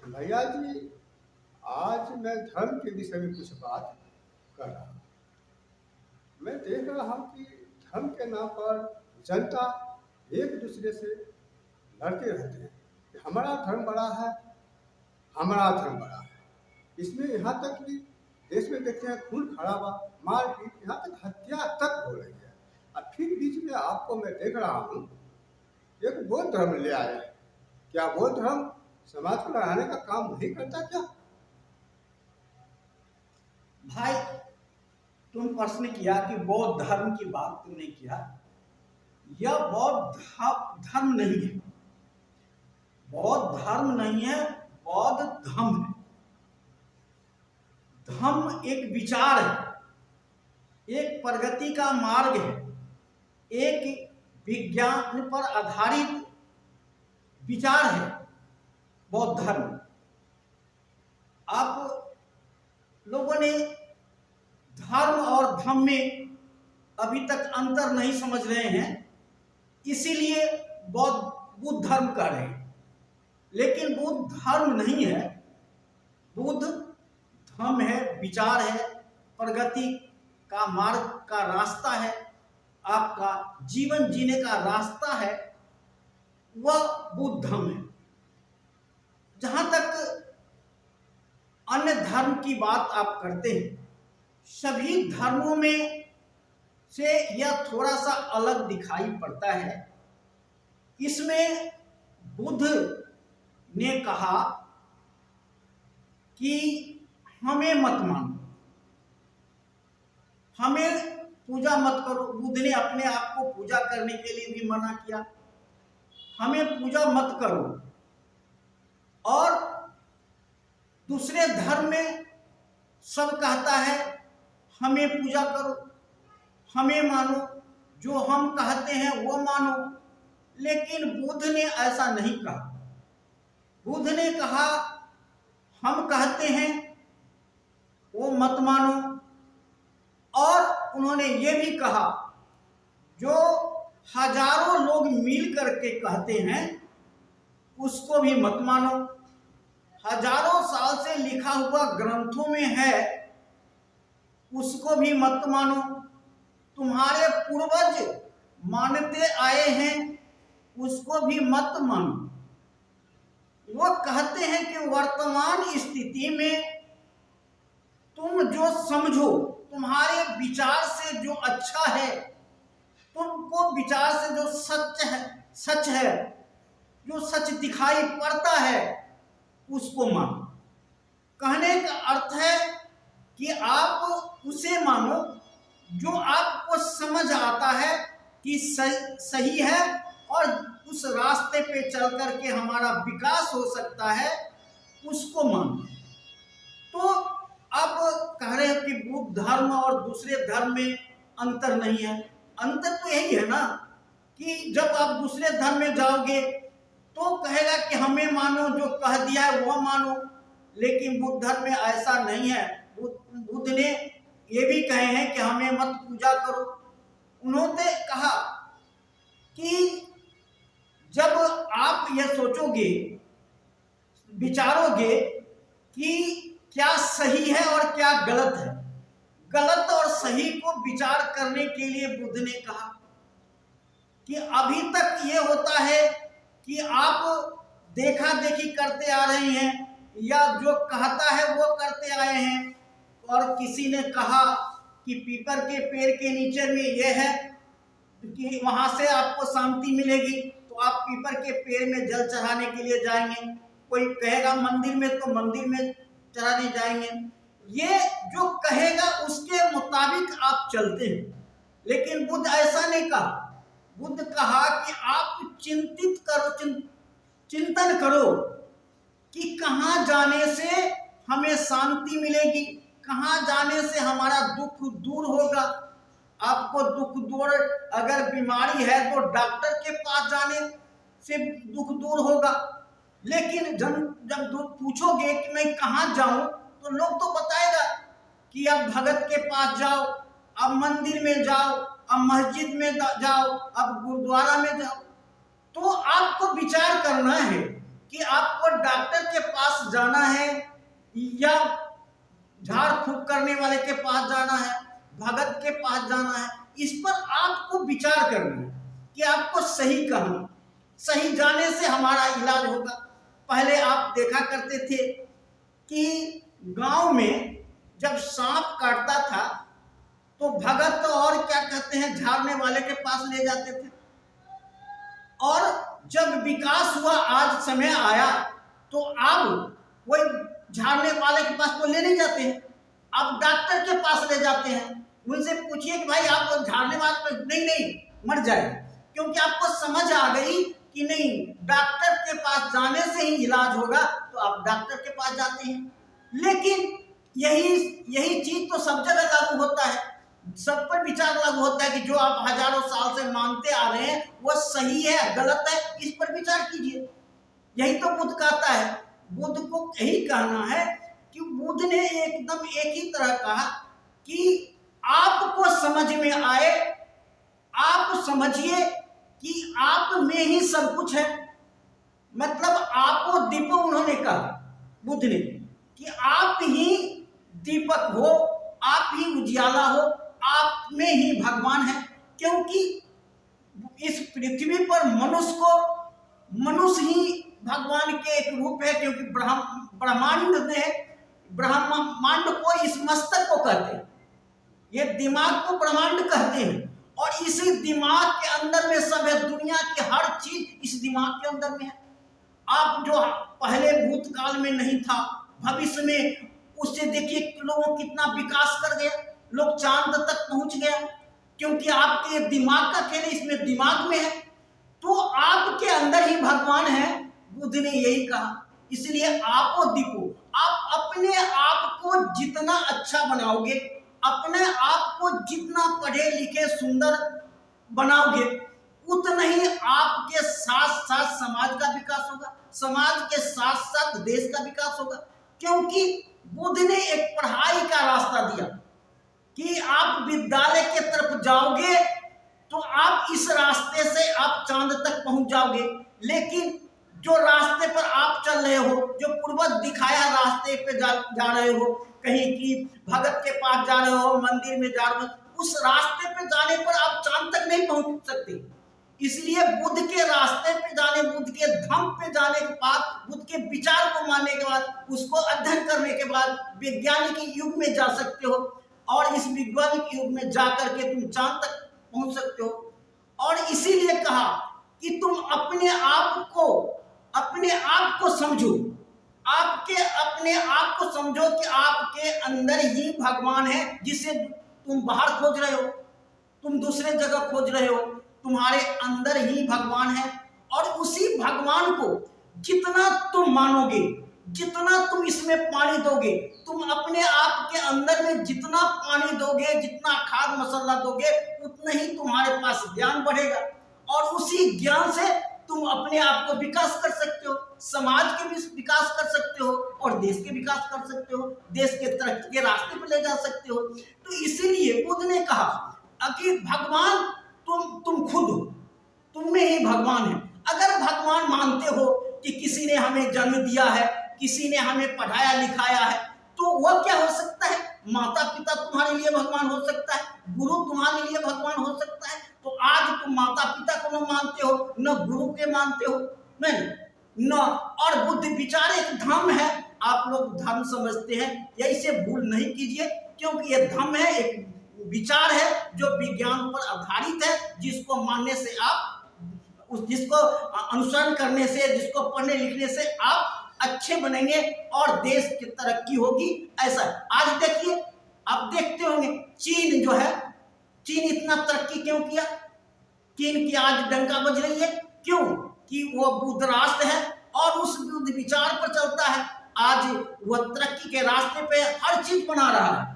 भैया जी, आज मैं धर्म के विषय में कुछ बात कर रहा हूँ। मैं देख रहा हूँ कि धर्म के नाम पर जनता एक दूसरे से लड़ते रहते हैं कि हमारा धर्म बड़ा है, हमारा धर्म बड़ा है। इसमें यहाँ तक कि देश में देखते हैं खून खराबा, मारपीट, यहाँ तक हत्या तक हो रही है। और फिर बीच में आपको मैं देख रहा हूँ एक बौद्ध धर्म ले आए। क्या बौद्ध धर्म समाज को लड़ाने का काम नहीं करता क्या? भाई, तुम प्रश्न किया कि बौद्ध धर्म की बात तुमने किया। यह बौद्ध धर्म नहीं है, बौद्ध धर्म नहीं है, बौद्ध धम्म है। धम्म एक विचार है, एक प्रगति का मार्ग है, एक विज्ञान पर आधारित विचार है बौद्ध धर्म। आप लोगों ने धर्म और धम्म में अभी तक अंतर नहीं समझ रहे हैं, इसीलिए बुद्ध धर्म कह रहे हैं। लेकिन बुद्ध धर्म नहीं है, बुद्ध धम्म है, विचार है, प्रगति का मार्ग का रास्ता है, आपका जीवन जीने का रास्ता है, वह बुद्ध धम्म है। जहां तक अन्य धर्म की बात आप करते हैं, सभी धर्मों में से यह थोड़ा सा अलग दिखाई पड़ता है। इसमें बुद्ध ने कहा कि हमें मत मानो, हमें पूजा मत करो। बुद्ध ने अपने आप को पूजा करने के लिए भी मना किया, हमें पूजा मत करो। और दूसरे धर्म में सब कहता है हमें पूजा करो, हमें मानो, जो हम कहते हैं वो मानो। लेकिन बुद्ध ने ऐसा नहीं कहा। बुद्ध ने कहा हम कहते हैं वो मत मानो। और उन्होंने ये भी कहा जो हजारों लोग मिल करके कहते हैं उसको भी मत मानो। हजारों साल से लिखा हुआ ग्रंथों में है उसको भी मत मानो। तुम्हारे पूर्वज मानते आए हैं उसको भी मत मानो। वो कहते हैं कि वर्तमान स्थिति में तुम जो समझो, तुम्हारे विचार से जो अच्छा है, तुमको विचार से जो सच है, जो सच दिखाई पड़ता है उसको मानो। कहने का अर्थ है कि आप उसे मानो जो आपको समझ आता है कि सही है और उस रास्ते पे चल करके हमारा विकास हो सकता है, उसको मानो। तो अब कह रहे हैं कि बुद्ध धर्म और दूसरे धर्म में अंतर नहीं है। अंतर तो यही है ना कि जब आप दूसरे धर्म में जाओगे तो कहेगा कि हमें मानो, जो कह दिया है वो मानो। लेकिन बुद्ध धर्म में ऐसा नहीं है। बुद्ध ने ये भी कहे हैं कि हमें मत पूजा करो। उन्होंने कहा कि जब आप यह सोचोगे, विचारोगे कि क्या सही है और क्या गलत है, गलत और सही को विचार करने के लिए बुद्ध ने कहा कि अभी तक ये होता है कि आप देखा देखी करते आ रहे हैं या जो कहता है वो करते आए हैं। और किसी ने कहा कि पीपल के पेड़ के नीचे में ये है कि वहां से आपको शांति मिलेगी, तो आप पीपल के पेड़ में जल चढ़ाने के लिए जाएंगे। कोई कहेगा मंदिर में, तो मंदिर में चढ़ाने जाएंगे। ये जो कहेगा उसके मुताबिक आप चलते हैं। लेकिन बुद्ध ऐसा नहीं कहा। बुद्ध कहा कि आप चिंतित करो, चिंतन करो कि कहाँ जाने से हमें शांति मिलेगी, कहाँ जाने से हमारा दुख दूर होगा। आपको दुख दूर, अगर बीमारी है तो डॉक्टर के पास जाने से दुख दूर होगा। लेकिन जब पूछोगे कि मैं कहाँ जाऊं, तो लोग तो बताएगा कि आप भगत के पास जाओ, अब मंदिर में जाओ, अब मस्जिद में जाओ, अब गुरुद्वारा में जाओ। तो आपको विचार करना है कि आपको डॉक्टर के पास जाना है या झाड़ फूक करने वाले के पास जाना है, भगत के पास जाना है, इस पर आपको विचार करना है कि आपको सही कहाँ, सही जाने से हमारा इलाज होगा। पहले आप देखा करते थे कि गांव में जब सांप काटता था तो भगत और क्या कहते हैं झाड़ने वाले के पास ले जाते थे, और जब विकास हुआ, आज समय आया, तो अब वही झाड़ने वाले के पास तो ले नहीं जाते हैं, अब डॉक्टर के पास ले जाते हैं। उनसे पूछिए कि भाई आप झाड़ने वाले पर, नहीं मर जाएगा, क्योंकि आपको समझ आ गई कि नहीं डॉक्टर के पास जाने से ही इलाज होगा, तो आप डॉक्टर के पास जाते हैं। लेकिन यही चीज तो सब जगह लागू होता है, सब पर विचार लागू होता है कि जो आप हजारों साल से मानते आ रहे हैं वो सही है गलत है, इस पर विचार कीजिए। यही तो बुद्ध कहता है। बुद्ध को यही कहना है कि बुद्ध ने एकदम एक ही तरह कहा कि आपको समझ में आए, आप समझिए कि आप में ही सब कुछ है। मतलब आपको दीपक, उन्होंने कहा बुद्ध ने कि आप ही दीपक हो, आप ही उजियाला हो, आप में ही भगवान है। क्योंकि इस पृथ्वी पर मनुष्य ही भगवान के एक रूप है, क्योंकि ब्रह्मांड को इस मस्तक को कहते हैं, ये दिमाग को ब्रह्मांड कहते हैं, और इसी दिमाग के अंदर में सब है। दुनिया की हर चीज इस दिमाग के अंदर में है। आप जो पहले भूतकाल में नहीं था, भविष्य में, उससे देखिए लोगों कितना विकास कर गया, लोग चांद तक पहुंच गया, क्योंकि आपके दिमाग का खेल इसमें दिमाग में है। तो आपके अंदर ही भगवान है, बुद्ध ने यही कहा। इसलिए आपो दीपो, आप अपने आप को जितना अच्छा बनाओगे, अपने आप को जितना पढ़े लिखे सुंदर बनाओगे, उतना ही आपके साथ साथ समाज का विकास होगा, समाज के साथ साथ देश का विकास होगा। क्योंकि बुद्ध ने एक पढ़ाई का रास्ता दिया कि आप विद्यालय के तरफ जाओगे तो आप इस रास्ते से आप चांद तक पहुंच जाओगे। लेकिन जो रास्ते पर आप चल रहे हो, जो पूर्वज दिखाया रास्ते पे जा रहे हो, कहीं की भगत के पास जा रहे हो, मंदिर में जा रहे हो, उस रास्ते पे जाने पर आप चांद तक नहीं पहुंच सकते। इसलिए बुद्ध के रास्ते पे जाने, बुद्ध के धम्म पे जाने के बाद, बुद्ध के विचार को मानने के बाद, उसको अध्ययन करने के बाद वैज्ञानिक युग में जा सकते हो, और इस वैज्ञानिक युग में जाकर के तुम चांद तक पहुंच सकते हो। और इसीलिए कहा कि तुम अपने आप को समझो, अपने आप को समझो कि आपके अंदर ही भगवान है, जिसे तुम बाहर खोज रहे हो, तुम दूसरे जगह खोज रहे हो, तुम्हारे अंदर ही भगवान है। और उसी भगवान को जितना तुम मानोगे, जितना तुम इसमें पानी दोगे, तुम अपने आप के अंदर में जितना पानी दोगे, जितना खाद मसाला दोगे, उतना ही तुम्हारे पास ज्ञान बढ़ेगा, और उसी ज्ञान से तुम अपने आप को विकास कर सकते हो, समाज के भी विकास कर सकते हो, और देश के विकास कर सकते हो, देश के तरक्की के रास्ते पर ले जा सकते हो। तो इसीलिए बुद्ध ने कहा कि भगवान तुम खुद हो, तुम में ही भगवान है। अगर भगवान मानते हो कि किसी ने हमें जन्म दिया है, किसी ने हमें पढ़ाया लिखाया है, तो वह क्या हो सकता है? माता पिता तुम्हारे लिए भगवान हो सकता है, गुरु तुम्हारे लिए भगवान हो सकता है। तो आज तुम माता पिता को न मानते हो, न गुरु के मानते हो, न और बुद्ध विचार एक धर्म है। आप लोग धर्म समझते हैं, यही से भूल नहीं कीजिए, क्योंकि यह धर्म है, एक विचार है जो विज्ञान पर आधारित है, जिसको मानने से आप जिसको अनुसरण करने से, जिसको पढ़ने लिखने से आप अच्छे बनेंगे और देश की तरक्की होगी। ऐसा आज देखिए, आप देखते होंगे चीन जो है, चीन इतना तरक्की क्यों किया? चीन की आज डंका बज रही है, क्यों? कि वो बुद्ध राष्ट्र है और उस बुद्ध विचार पर चलता है। आज वह तरक्की के रास्ते पे हर चीज बना रहा है।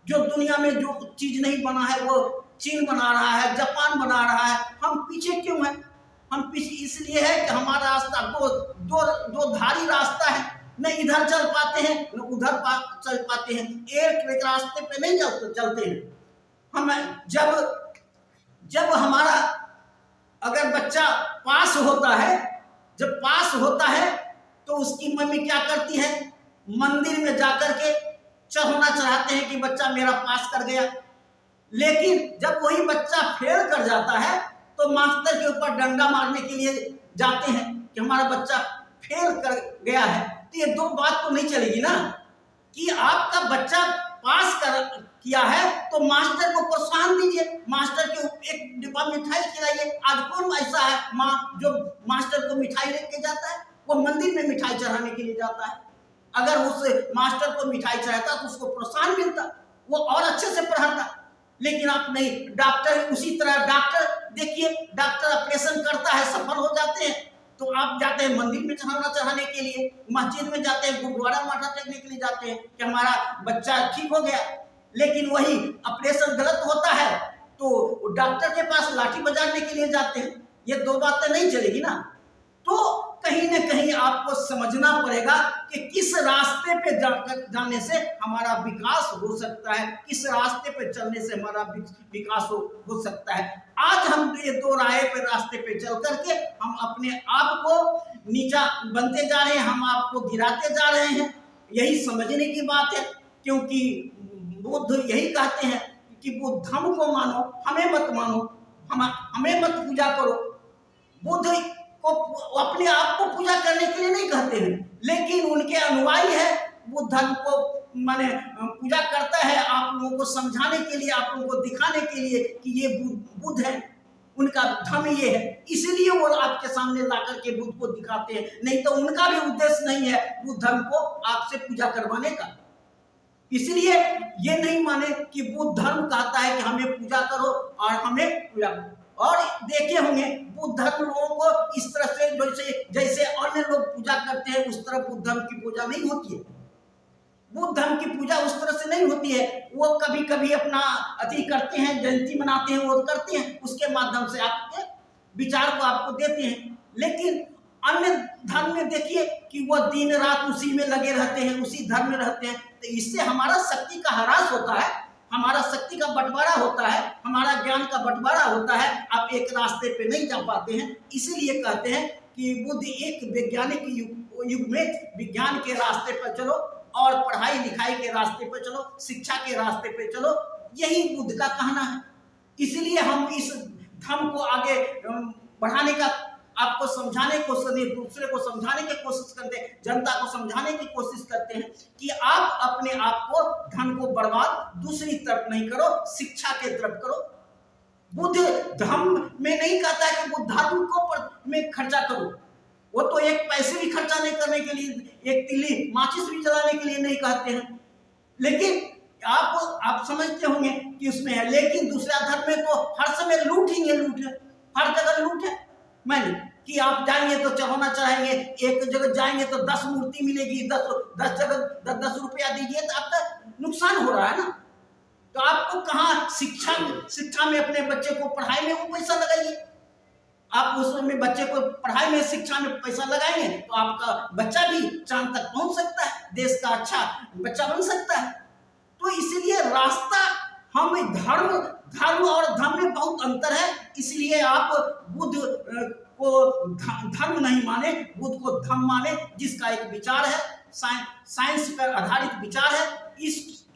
जो दुनिया में जो चीज नहीं बना है वो चीन बना रहा है, जापान बना रहा है। हम पीछे क्यों हैं? हम पीछे इसलिए है कि हमारा रास्ता दो धारी रास्ता है, न इधर चल पाते हैं न उधर चल पाते हैं, एक रास्ते पे नहीं चलते हैं। हम जब हमारा अगर बच्चा पास होता है, जब पास होता है तो उसकी मम्मी क्या करती है, मंदिर में जाकर के चढ़ाना चढ़ाते हैं कि बच्चा मेरा पास कर गया। लेकिन जब वही बच्चा फेल कर जाता है तो मास्टर के ऊपर डंडा मारने के लिए जाते हैं कि हमारा बच्चा फेल कर गया है। तो ये दो बात तो नहीं चलेगी ना, कि आपका बच्चा पास कर किया है तो मास्टर को प्रोत्साहन दीजिए, मास्टर के एक डिब्बा मिठाई खिलाइए। आज कौन ऐसा है माँ जो मास्टर को मिठाई लेके जाता है? वो मंदिर में मिठाई चढ़ाने के लिए जाता है। अगर उस मास्टर को मिठाई चढ़ाता तो उसको प्रोत्साहन मिलता, वो और अच्छे से पढ़ाता। लेकिन आप नहीं, डॉक्टर उसी तरह, डॉक्टर देखिए, डॉक्टर ऑपरेशन करता है, सफल हो जाते हैं तो आप जाते हैं मंदिर में चढ़ाने के लिए, मस्जिद में जाते हैं, गुरुद्वारा माथा टेकने के लिए जाते हैं कि हमारा बच्चा ठीक हो गया। लेकिन वही ऑपरेशन गलत होता है तो डॉक्टर के पास लाठी बजाने के लिए जाते हैं। ये दो बातें नहीं चलेगी ना। तो कहीं ना कहीं आपको समझना पड़ेगा कि किस रास्ते पे जाने से हमारा विकास हो सकता है, किस रास्ते पे चलने से हमारा विकास हो सकता है। आज हम ये दो राय पे रास्ते पे चल करके हम अपने आप को नीचा बनते जा रहे हैं, हम आपको गिराते जा रहे हैं। यही समझने की बात है, क्योंकि बुद्ध यही कहते हैं कि बुद्धम को मानो, हमें मत मानो, हमें मत पूजा करो। बुद्ध को अपने आप को पूजा करने के लिए नहीं कहते हैं, लेकिन उनके अनुयायी है वो धर्म को माने पूजा करता है आप लोगों को समझाने के लिए, आप लोगों को दिखाने के लिए कि ये बुद्ध है, उनका धर्म ये है, इसलिए वो आपके सामने लाकर के बुद्ध को दिखाते हैं। नहीं तो उनका भी उद्देश्य नहीं है बुद्ध धर्म को आपसे पूजा करवाने का। इसलिए ये नहीं माने कि बुद्ध धर्म कहता है कि हमें पूजा करो और हमें पूजा। और देखे होंगे बुद्ध धर्म लोगों को इस तरह से जैसे अन्य लोग पूजा करते हैं उस तरह बुद्ध धर्म की पूजा नहीं होती है। बुद्ध धर्म की पूजा उस तरह से नहीं होती है। वो कभी कभी अपना अति करते हैं, जयंती मनाते हैं, वो करते हैं, उसके माध्यम से आपके विचार को आपको देते हैं। लेकिन अन्य धर्म में देखिए कि वो दिन रात उसी में लगे रहते हैं, उसी धर्म में रहते हैं। तो इससे हमारा शक्ति का ह्रास होता है, हमारा शक्ति का बंटवारा होता है, हमारा ज्ञान का बंटवारा होता है। आप एक रास्ते पे नहीं जा पाते हैं। इसीलिए कहते हैं कि बुद्ध एक वैज्ञानिक युग में विज्ञान के रास्ते पर चलो और पढ़ाई लिखाई के रास्ते पर चलो, शिक्षा के रास्ते पे चलो, यही बुद्ध का कहना है। इसलिए हम इस धर्म को आगे बढ़ाने का आपको समझाने को, दूसरे को समझाने की कोशिश करते हैं, जनता को समझाने की कोशिश करते हैं कि आप अपने आप को धन को बर्बाद दूसरी तरफ नहीं करो, शिक्षा के तरफ करो। बुद्ध धर्म में नहीं कहता है कि बुद्ध धर्म को में खर्चा करो। वो तो एक पैसे भी खर्चा नहीं करने के लिए, एक तिल्ली माचिस भी जलाने के लिए नहीं कहते हैं। लेकिन आप समझते होंगे कि उसमें है। लेकिन दूसरा धर्म में तो हर समय लूट ही है, लूट है, हर जगह लूट है। मैंने कि आप जाएंगे तो चढ़ाना चढ़ाएंगे, एक जगह जाएंगे तो 10 मूर्ति मिलेगी, 10 जगह 10 रुपया दीजिए, तो आपका नुकसान हो रहा है ना। तो आपको कहाँ शिक्षा में अपने बच्चे को पढ़ाई में वो पैसा लगाइए। आप उसमें बच्चे को पढ़ाई में, शिक्षा में पैसा लगाएंगे तो आपका बच्चा भी चांद तक पहुंच सकता है, देश का अच्छा बच्चा बन सकता है। तो इसीलिए रास्ता हम धर्म और धर्म में बहुत अंतर है। इसलिए आप बुद्ध को धर्म नहीं माने, बुद्ध को धर्म माने, जिसका एक विचार है, साइंस पर आधारित विचार है।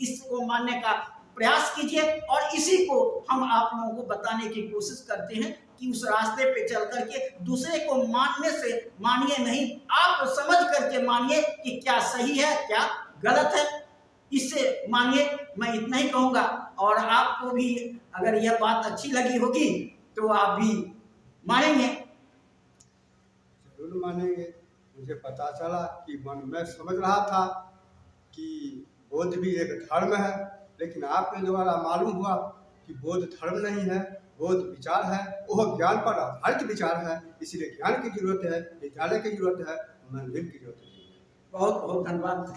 इसको मानने का प्रयास कीजिए और इसी को हम आप लोगों को बताने की कोशिश करते हैं कि उस रास्ते पे चल करके दूसरे को मानने से मानिए नहीं, आप समझ करके मानिए कि क्या सही है क्या गलत है, इससे मानिए। मैं इतना ही कहूँगा। और आपको भी अगर यह बात अच्छी लगी होगी तो आप भी मानेंगे। जरूर मानेंगे। मुझे पता चला कि मैं समझ रहा था कि बौद्ध भी एक धर्म है, लेकिन आपके द्वारा मालूम हुआ कि बौद्ध धर्म नहीं है, बौद्ध विचार है, वह ज्ञान पर आधारित विचार है। इसलिए ज्ञान की जरूरत है, विद्यालय की जरूरत है, मंदिर की जरूरत है। बहुत बहुत धन्यवाद।